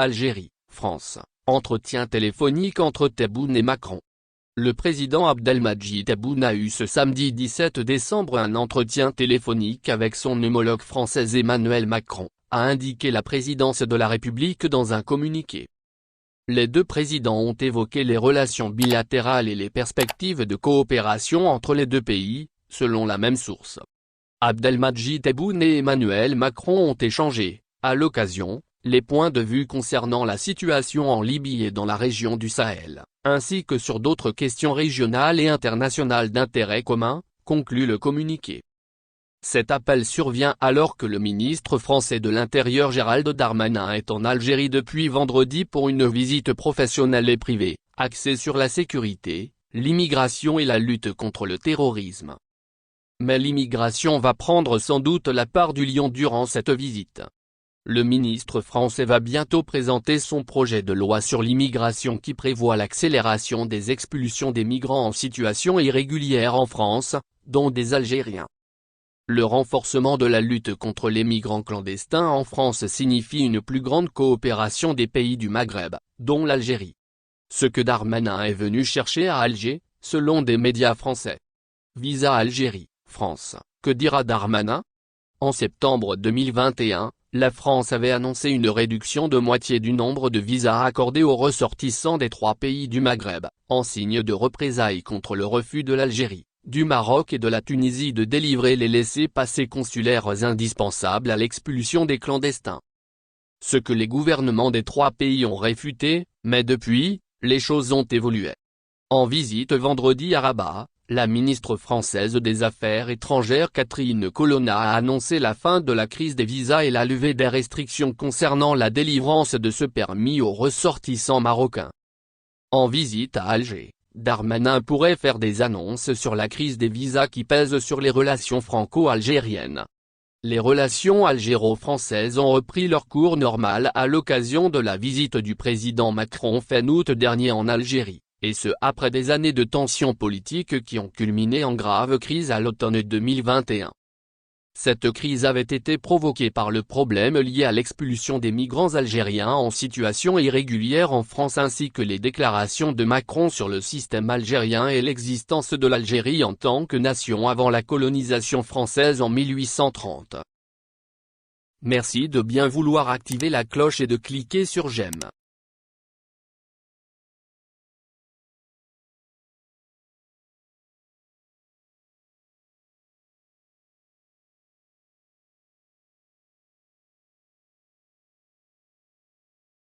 Algérie, France, entretien téléphonique entre Tebboune et Macron. Le président Abdelmadjid Tebboune a eu ce samedi 17 décembre un entretien téléphonique avec son homologue français Emmanuel Macron, a indiqué la présidence de la République dans un communiqué. Les deux présidents ont évoqué les relations bilatérales et les perspectives de coopération entre les deux pays, selon la même source. Abdelmadjid Tebboune et Emmanuel Macron ont échangé, à l'occasion, les points de vue concernant la situation en Libye et dans la région du Sahel, ainsi que sur d'autres questions régionales et internationales d'intérêt commun, conclut le communiqué. Cet appel survient alors que le ministre français de l'Intérieur Gérald Darmanin est en Algérie depuis vendredi pour une visite professionnelle et privée, axée sur la sécurité, l'immigration et la lutte contre le terrorisme. Mais l'immigration va prendre sans doute la part du lion durant cette visite. Le ministre français va bientôt présenter son projet de loi sur l'immigration qui prévoit l'accélération des expulsions des migrants en situation irrégulière en France, dont des Algériens. Le renforcement de la lutte contre les migrants clandestins en France signifie une plus grande coopération des pays du Maghreb, dont l'Algérie. Ce que Darmanin est venu chercher à Alger, selon des médias français. Visa Algérie, France, que dira Darmanin ? En septembre 2021, la France avait annoncé une réduction de moitié du nombre de visas accordés aux ressortissants des 3 pays du Maghreb, en signe de représailles contre le refus de l'Algérie, du Maroc et de la Tunisie de délivrer les laissez-passer consulaires indispensables à l'expulsion des clandestins. Ce que les gouvernements des 3 pays ont réfuté, mais depuis, les choses ont évolué. En visite vendredi à Rabat, la ministre française des Affaires étrangères Catherine Colonna a annoncé la fin de la crise des visas et la levée des restrictions concernant la délivrance de ce permis aux ressortissants marocains. En visite à Alger, Darmanin pourrait faire des annonces sur la crise des visas qui pèse sur les relations franco-algériennes. Les relations algéro-françaises ont repris leur cours normal à l'occasion de la visite du président Macron fin août dernier en Algérie. Et ce après des années de tensions politiques qui ont culminé en grave crise à l'automne 2021. Cette crise avait été provoquée par le problème lié à l'expulsion des migrants algériens en situation irrégulière en France ainsi que les déclarations de Macron sur le système algérien et l'existence de l'Algérie en tant que nation avant la colonisation française en 1830. Merci de bien vouloir activer la cloche et de cliquer sur j'aime.